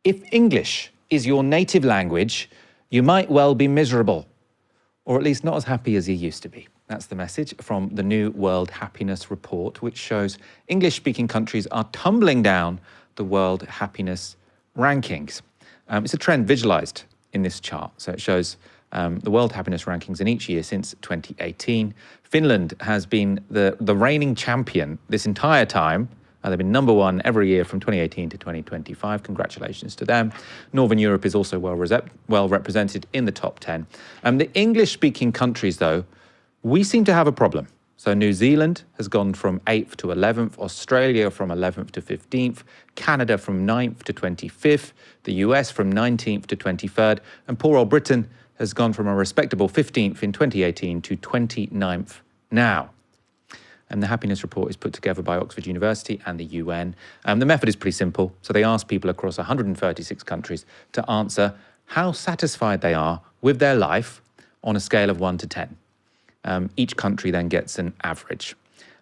If English is your native language, you might well be miserable, or at least not as happy as you used to be. That's the message from the new World Happiness Report, which shows English-speaking countries are tumbling down the World Happiness rankings. It's a trend visualized in this chart. So it shows the World Happiness rankings in each year since 2018. Finland has been the reigning champion this entire time. They've been number one every year from 2018 to 2025. Congratulations to them. Northern Europe is also well represented in the top 10. The English-speaking countries, though, we seem to have a problem. So New Zealand has gone from 8th to 11th, Australia from 11th to 15th, Canada from 9th to 25th, the US from 19th to 23rd, and poor old Britain has gone from a respectable 15th in 2018 to 29th now. And the happiness report is put together by Oxford University and the UN. The method is pretty simple. So they ask people across 136 countries to answer how satisfied they are with their life on a scale of 1 to 10. Each country then gets an average.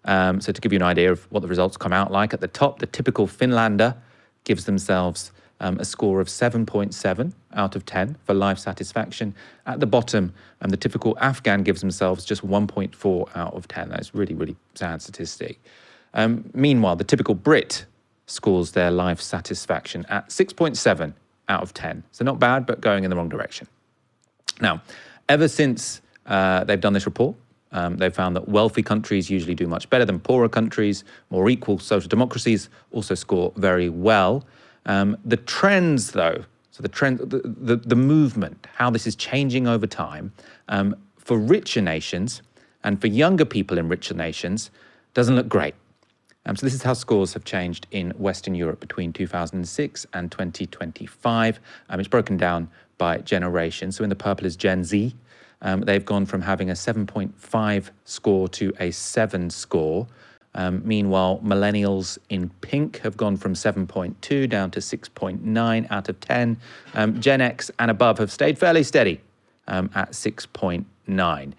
So to give you an idea of what the results come out like, at the top, the typical Finlander gives themselves a score of 7.7 out of 10 for life satisfaction. At the bottom, the typical Afghan gives themselves just 1.4 out of 10. That's really, really sad statistic. Meanwhile, the typical Brit scores their life satisfaction at 6.7 out of 10. So not bad, but going in the wrong direction. Now, ever since they've done this report, they've found that wealthy countries usually do much better than poorer countries. More equal social democracies also score very well. The trends, though, so the movement, how this is changing over time, for richer nations and for younger people in richer nations, doesn't look great. So this is how scores have changed in Western Europe between 2006 and 2025. It's broken down by generation. So in the purple is Gen Z. They've gone from having a 7.5 score to a 7 score. Meanwhile, millennials in pink have gone from 7.2 down to 6.9 out of 10. Gen X and above have stayed fairly steady at 6.9.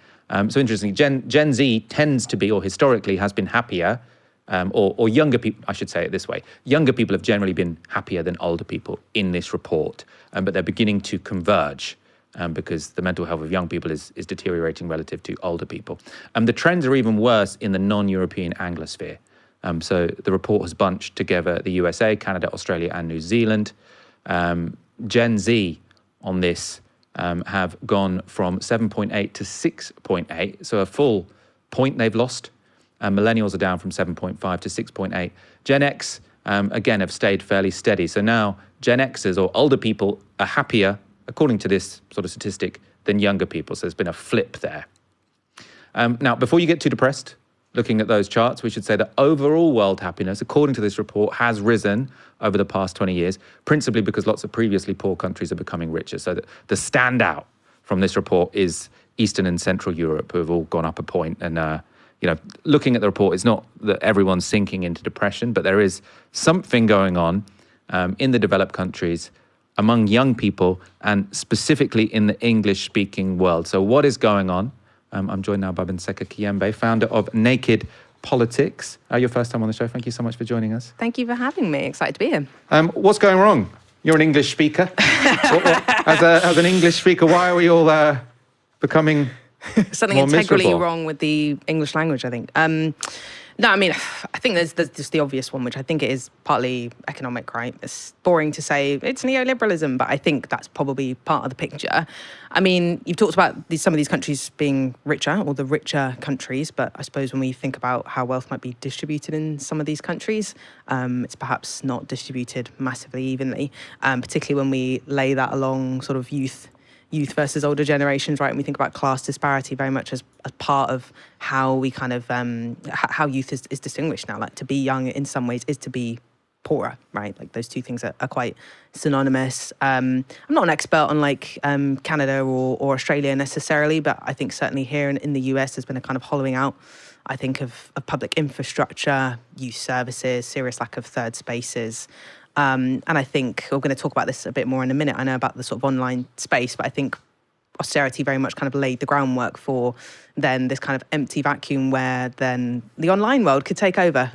So interestingly, Gen Z tends to be, or historically has been happier, or younger people, I should say it this way. Younger people have generally been happier than older people in this report, but they're beginning to converge. Because the mental health of young people is deteriorating relative to older people. The trends are even worse in the non-European Anglosphere. So the report has bunched together the USA, Canada, Australia, and New Zealand. Gen Z on this have gone from 7.8 to 6.8, so a full point they've lost. Millennials are down from 7.5 to 6.8. Gen X, again, have stayed fairly steady. So now Gen Xers, or older people, are happier, according to this sort of statistic, than younger people. So there's been a flip there. Now, before you get too depressed looking at those charts, we should say that overall world happiness, according to this report, has risen over the past 20 years, principally because lots of previously poor countries are becoming richer. So the standout from this report is Eastern and Central Europe, who have all gone up a point. And, looking at the report, it's not that everyone's sinking into depression, but there is something going on in the developed countries among young people, and specifically in the English-speaking world. So what is going on? I'm joined now by Benseka Kiyembe, founder of Naked Politics. Your first time on the show. Thank you so much for joining us. Thank you for having me. Excited to be here. What's going wrong? You're an English speaker. As an English speaker, why are we all becoming something more integrally miserable? wrong with the English language, I think. No, I mean, I think there's just the obvious one, which I think it is partly economic, right? It's boring to say it's neoliberalism, but I think that's probably part of the picture. I mean, you've talked about some of these countries being richer, or the richer countries, but I suppose when we think about how wealth might be distributed in some of these countries, it's perhaps not distributed massively evenly, particularly when we lay that along sort of youth versus older generations, right? And we think about class disparity very much as part of how we kind of, how youth is distinguished now. Like, to be young in some ways is to be poorer, right? Like, those two things are quite synonymous. I'm not an expert on Canada or Australia necessarily, but I think certainly here in the US there's been a kind of hollowing out, I think, of public infrastructure, youth services, serious lack of third spaces. And I think we're going to talk about this a bit more in a minute. I know about the sort of online space, but I think austerity very much kind of laid the groundwork for then this kind of empty vacuum where then the online world could take over,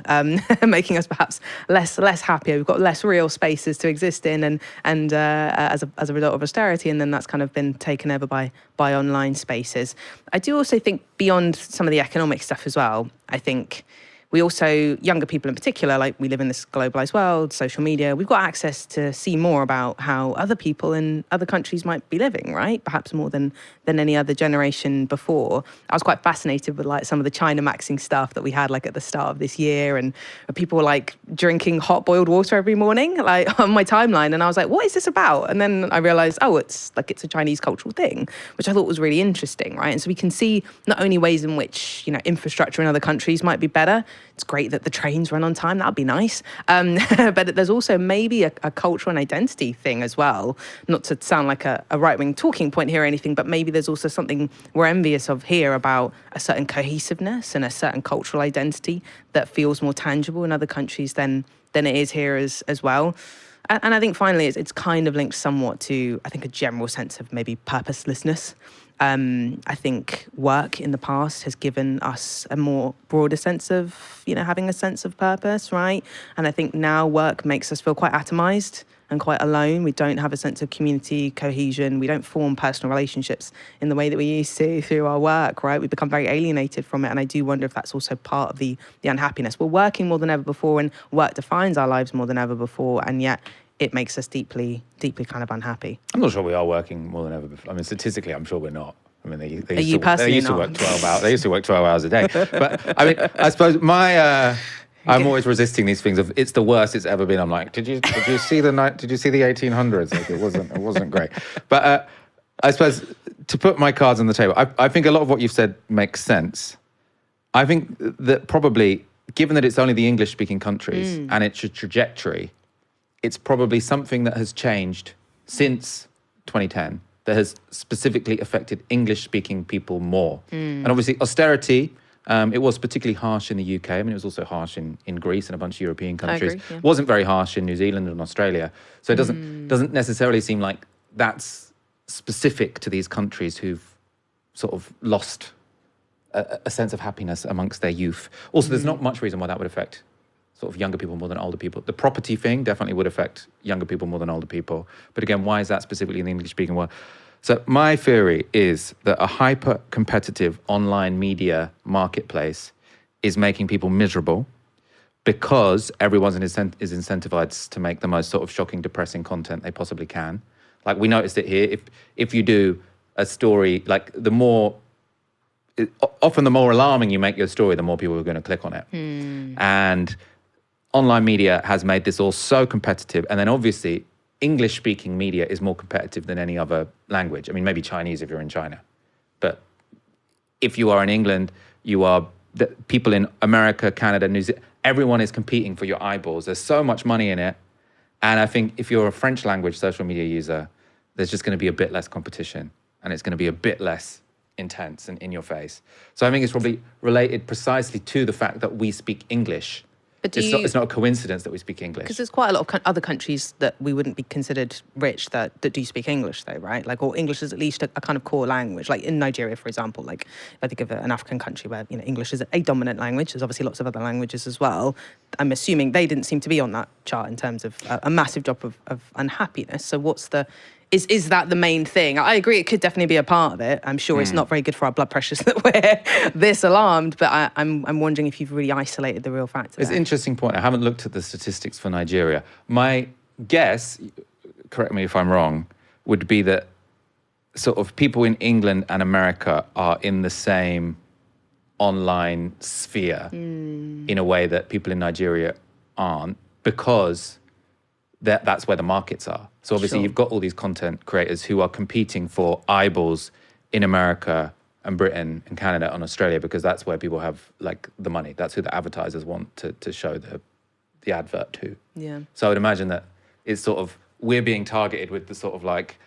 making us perhaps less happier. We've got less real spaces to exist in, and as a result of austerity, and then that's kind of been taken over by online spaces. I do also think beyond some of the economic stuff as well, I think we also, younger people in particular, like we live in this globalized world, social media, we've got access to see more about how other people in other countries might be living, right? Perhaps more than any other generation before. I was quite fascinated with like some of the China maxing stuff that we had like at the start of this year, and people were like drinking hot boiled water every morning, like on my timeline. And I was like, what is this about? And then I realized, oh, it's a Chinese cultural thing, which I thought was really interesting, right? And so we can see not only ways in which, infrastructure in other countries might be better. It's great that the trains run on time. That'd be nice. But there's also maybe a cultural and identity thing as well. Not to sound like a right-wing talking point here or anything, but maybe there's also something we're envious of here about a certain cohesiveness and a certain cultural identity that feels more tangible in other countries than it is here as well. And I think finally it's kind of linked somewhat to, I think, a general sense of maybe purposelessness. I think work in the past has given us a more broader sense of, having a sense of purpose, right? And I think now work makes us feel quite atomized and quite alone. We don't have a sense of community cohesion. We don't form personal relationships in the way that we used to through our work, right? We become very alienated from it. And I do wonder if that's also part of the unhappiness. We're working more than ever before, and work defines our lives more than ever before. And yet it makes us deeply, deeply kind of unhappy. I'm not sure we are working more than ever before. I mean, statistically, I'm sure we're not. I mean, they used to work 12 hours. They used to work 12 hours a day. But I mean, I suppose I'm always resisting these things of it's the worst it's ever been. I'm like, did you see the 1800s? Like, it wasn't great. But I suppose to put my cards on the table, I think a lot of what you've said makes sense. I think that probably, given that it's only the English-speaking countries and its trajectory, it's probably something that has changed since 2010 that has specifically affected English-speaking people more. And obviously, austerity, it was particularly harsh in the UK. I mean, it was also harsh in Greece and a bunch of European countries. I agree, yeah. Wasn't very harsh in New Zealand and Australia. So it doesn't necessarily seem like that's specific to these countries who've sort of lost a sense of happiness amongst their youth. Also, there's not much reason why that would affect sort of younger people more than older people. The property thing definitely would affect younger people more than older people. But again, why is that specifically in the English-speaking world? So my theory is that a hyper-competitive online media marketplace is making people miserable because everyone is incentivized to make the most sort of shocking, depressing content they possibly can. Like, we noticed it here. If you do a story, like often the more alarming you make your story, the more people are going to click on it. And online media has made this all so competitive. And then obviously, English-speaking media is more competitive than any other language. I mean, maybe Chinese if you're in China. But if you are in England, people in America, Canada, New Zealand, everyone is competing for your eyeballs. There's so much money in it. And I think if you're a French language social media user, there's just going to be a bit less competition. And it's going to be a bit less intense and in your face. So I think it's probably related precisely to the fact that we speak English. But it's not a coincidence that we speak English. Because there's quite a lot of other countries that we wouldn't be considered rich that do speak English, though, right? Like, or English is at least a kind of core language. Like in Nigeria, for example, like if I think of an African country where English is a dominant language. There's obviously lots of other languages as well. I'm assuming they didn't seem to be on that chart in terms of a massive drop of unhappiness. So what's the... Is that the main thing? I agree, it could definitely be a part of it. I'm sure it's not very good for our blood pressures that we're this alarmed, but I'm wondering if you've really isolated the real factor. It's an interesting point. I haven't looked at the statistics for Nigeria. My guess, correct me if I'm wrong, would be that sort of people in England and America are in the same online sphere in a way that people in Nigeria aren't, because that's where the markets are. So obviously you've got all these content creators who are competing for eyeballs in America and Britain and Canada and Australia, because that's where people have like the money. That's who the advertisers want to show the advert to. Yeah. So I would imagine that it's sort of, we're being targeted with the sort of like,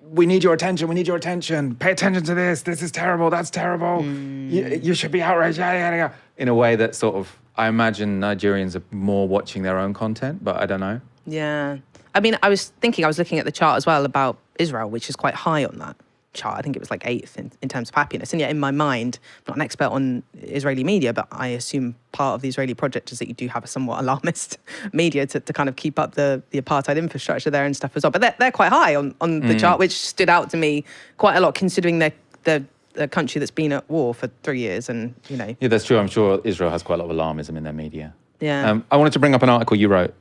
we need your attention, pay attention to this is terrible, that's terrible, you should be outraged, yada, yada, yada. In a way that sort of, I imagine Nigerians are more watching their own content, but I don't know. Yeah. I mean, I was looking at the chart as well about Israel, which is quite high on that chart. I think it was like 8th in terms of happiness. And yet in my mind, I'm not an expert on Israeli media, but I assume part of the Israeli project is that you do have a somewhat alarmist media to kind of keep up the apartheid infrastructure there and stuff as well. But they're quite high on the chart, which stood out to me quite a lot considering the country that's been at war for 3 years and, Yeah, that's true. I'm sure Israel has quite a lot of alarmism in their media. Yeah. I wanted to bring up an article you wrote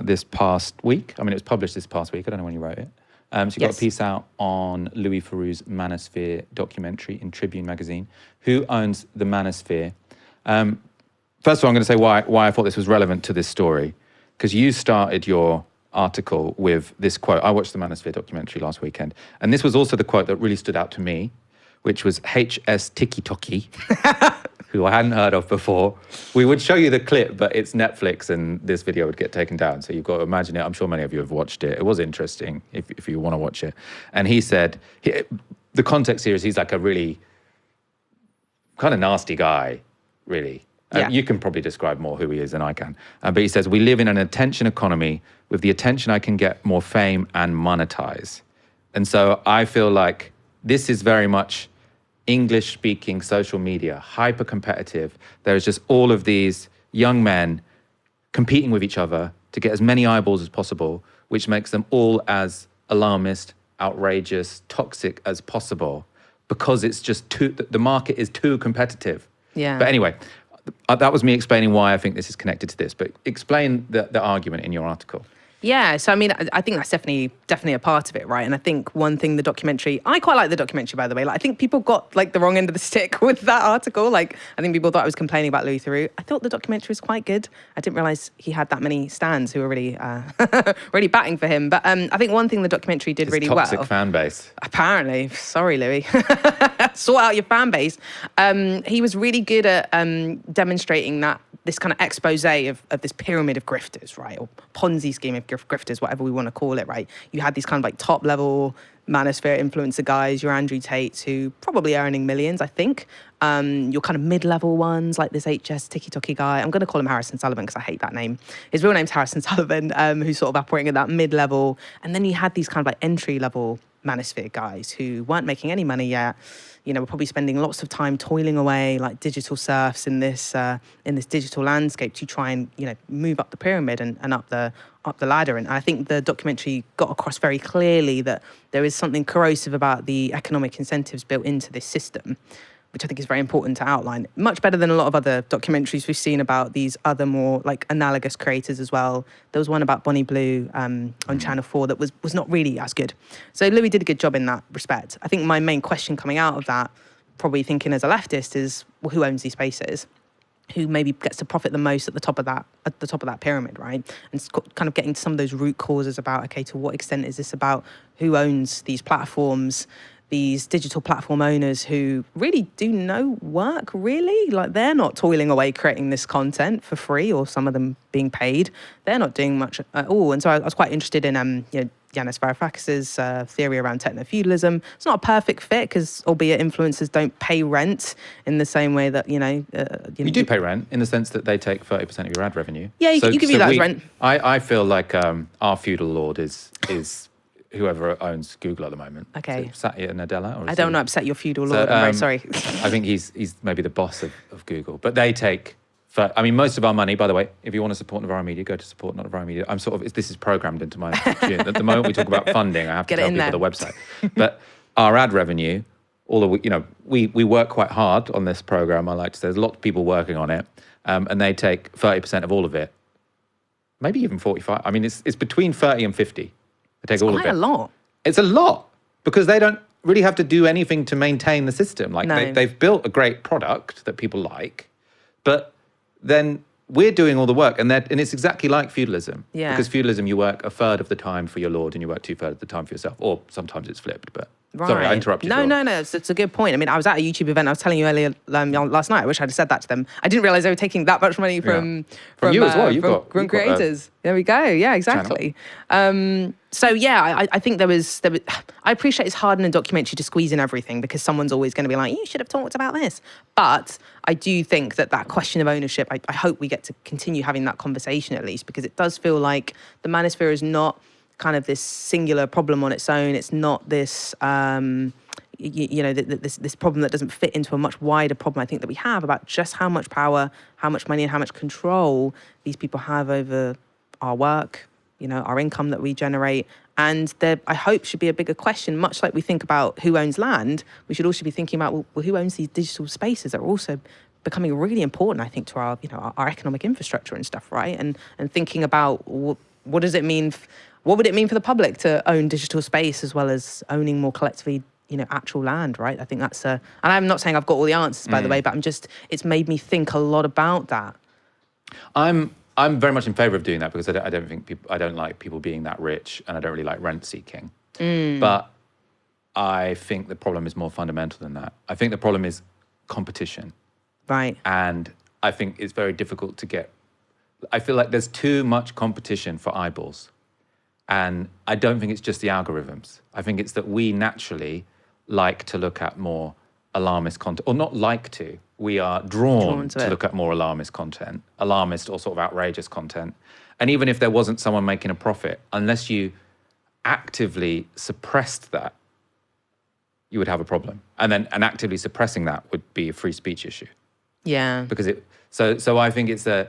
this past week. I mean, it was published this past week. I don't know when you wrote it. So you got a piece out on Louis Theroux's Manosphere documentary in Tribune magazine. Who owns the Manosphere? First of all, I'm going to say why I thought this was relevant to this story, because you started your article with this quote. I watched the Manosphere documentary last weekend, and this was also the quote that really stood out to me, which was HS Tiki-Toki, who I hadn't heard of before. We would show you the clip, but it's Netflix and this video would get taken down. So you've got to imagine it. I'm sure many of you have watched it. It was interesting if you want to watch it. And he said, the context here is he's like a really kind of nasty guy, really. Yeah. You can probably describe more who he is than I can. But he says, we live in an attention economy. With the attention, I can get more fame and monetize. And so I feel like this is very much English-speaking social media, hyper-competitive. There's just all of these young men competing with each other to get as many eyeballs as possible, which makes them all as alarmist, outrageous, toxic as possible, because it's just the market is too competitive. Yeah. But anyway, that was me explaining why I think this is connected to this. But explain the argument in your article. Yeah, so I mean, I think that's definitely a part of it, right? And I think one thing I quite like the documentary, by the way. Like, I think people got like the wrong end of the stick with that article. Like, I think people thought I was complaining about Louis Theroux. I thought the documentary was quite good. I didn't realize he had that many stands who were really, really batting for him. But I think one thing the documentary did really well. Toxic fan base. Apparently, sorry, Louis. Sort out your fan base. He was really good at demonstrating that this kind of expose of this pyramid of grifters, right? Or Ponzi scheme of grifters, whatever we want to call it, right? You had these kind of like top level manosphere influencer guys, your Andrew Tates, who probably earning millions, I think. Your kind of mid-level ones, like this HS Tiki-Toki guy. I'm going to call him Harrison Sullivan because I hate that name. His real name's Harrison Sullivan, who's sort of operating at that mid-level. And then you had these kind of like entry-level manosphere guys who weren't making any money yet. We're probably spending lots of time toiling away like digital serfs in this digital landscape to try and move up the pyramid and up the ladder. And I think the documentary got across very clearly that there is something corrosive about the economic incentives built into this system, which I think is very important to outline. Much better than a lot of other documentaries we've seen about these other more like analogous creators as well. There was one about Bonnie Blue on Channel 4 that was not really as good. So Louis did a good job in that respect. I think my main question coming out of that, probably thinking as a leftist, is, well, who owns these spaces? Who maybe gets to profit the most at the top of that pyramid, right? And kind of getting to some of those root causes about, okay, to what extent is this about who owns these platforms, these digital platform owners who really do no work, really? Like, they're not toiling away creating this content for free, or some of them being paid. They're not doing much at all. And so I was quite interested in Yanis Varoufakis's theory around techno-feudalism. It's not a perfect fit because, albeit influencers don't pay rent in the same way that, You do pay rent in the sense that they take 30% of your ad revenue. Yeah, you can view that as rent. I feel like our feudal lord is whoever owns Google at the moment. Okay. Satya Nadella? Or I don't want to upset your feudal lord. I'm very sorry. I think he's maybe the boss of Google. But they take... most of our money, by the way, if you want to support Novara Media, go to support Novara Media. This is programmed into my... At the moment we talk about funding, I have to tell people the website. But our ad revenue, we work quite hard on this program, I like to say. There's a lot of people working on it. And they take 30% of all of it. Maybe even 45. I mean, it's between 30 and 50. They take all of it. It's quite a lot. It's a lot because they don't really have to do anything to maintain the system. Like, they've built a great product that people like, but then we're doing all the work, and it's exactly like feudalism. Yeah. Because feudalism, you work a third of the time for your lord and you work 2/3 of the time for yourself, or sometimes it's flipped. But right. Sorry, I interrupted. No, it's a good point. I mean, I was at a YouTube event. I was telling you earlier last night. I wish I'd have said that to them. I didn't realize they were taking that much money from you as well. From creators. There we go. Yeah, exactly. So yeah, I think there was. I appreciate it's hard in a documentary to squeeze in everything because someone's always going to be like, you should have talked about this. But I do think that question of ownership, I hope we get to continue having that conversation at least, because it does feel like the manosphere is not kind of this singular problem on its own. It's not this, this problem that doesn't fit into a much wider problem, I think, that we have about just how much power, how much money, and how much control these people have over our work, our income that we generate. And there, I hope, should be a bigger question, much like we think about who owns land, we should also be thinking about, well, who owns these digital spaces that are also becoming really important, I think, to our economic infrastructure and stuff, right? And thinking about what does it mean, what would it mean for the public to own digital space as well as owning more collectively, actual land, right? I think that's and I'm not saying I've got all the answers, by the way, but it's made me think a lot about that. I'm very much in favour of doing that because I don't like people being that rich, and I don't really like rent seeking. But I think the problem is more fundamental than that. I think the problem is competition. Right. And I think it's very difficult to get. I feel like there's too much competition for eyeballs. And I don't think it's just the algorithms. I think it's that we naturally like to look at more alarmist content, or not like to. We are drawn to look at more alarmist content, alarmist or sort of outrageous content. And even if there wasn't someone making a profit, unless you actively suppressed that, you would have a problem. And actively suppressing that would be a free speech issue. Yeah. Because so I think it's a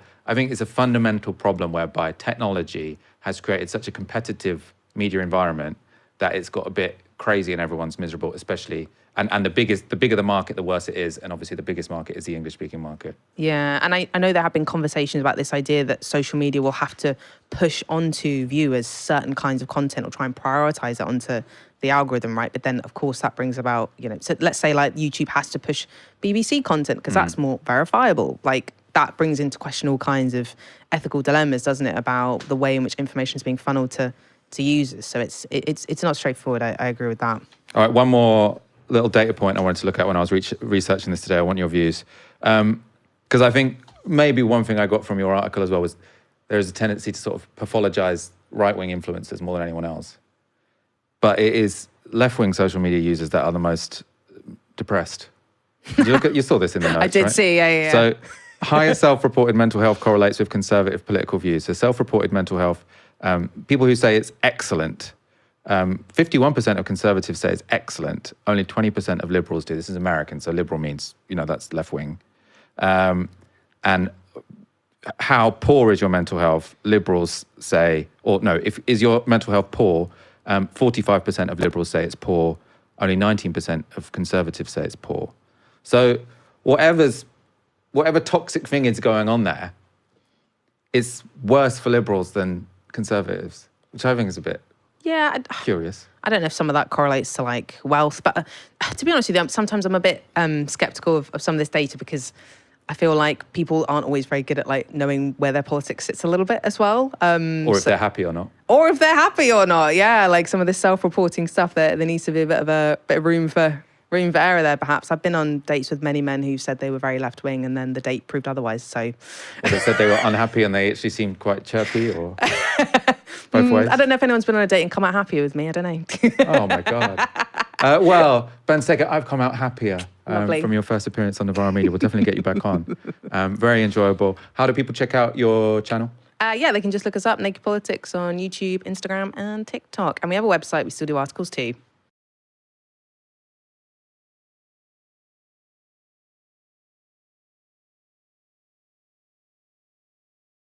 fundamental problem whereby technology has created such a competitive media environment that it's got a bit crazy and everyone's miserable, especially. And the bigger the market, the worse it is. And obviously the biggest market is the English-speaking market. Yeah, and I know there have been conversations about this idea that social media will have to push onto viewers certain kinds of content or try and prioritize it onto the algorithm, right? But then, of course, that brings about, so let's say like YouTube has to push BBC content because that's more verifiable. Like that brings into question all kinds of ethical dilemmas, doesn't it, about the way in which information is being funneled to users. So it's not straightforward. I agree with that. All right, one more little data point I wanted to look at when I was researching this today. I want your views. Because I think maybe one thing I got from your article as well was there is a tendency to sort of pathologize right-wing influencers more than anyone else. But it is left-wing social media users that are the most depressed. You saw this in the notes, I did, right? see, yeah. So higher self-reported mental health correlates with conservative political views. So self-reported mental health, people who say it's excellent, 51% of conservatives say it's excellent. Only 20% of liberals do. This is American, so liberal means, that's left-wing. And how poor is your mental health? Liberals say, or no, is your mental health poor? 45% of liberals say it's poor. Only 19% of conservatives say it's poor. So whatever toxic thing is going on there, it's worse for liberals than conservatives, which I think is a bit curious. I don't know if some of that correlates to like wealth, but to be honest with you, sometimes I'm a bit skeptical of some of this data because I feel like people aren't always very good at like knowing where their politics sits a little bit as well. Or if they're happy or not. Or if they're happy or not, yeah. Like some of this self-reporting stuff, there needs to be a bit of room for error there, perhaps. I've been on dates with many men who said they were very left-wing and then the date proved otherwise, so... Or they said they were unhappy and they actually seemed quite chirpy, or both ways? I don't know if anyone's been on a date and come out happier with me, I don't know. Oh, my God. Well, Ben Stecker, I've come out happier from your first appearance on Novara Media. We'll definitely get you back on. Very enjoyable. How do people check out your channel? Yeah, they can just look us up, Naked Politics, on YouTube, Instagram and TikTok. And we have a website, we still do articles too.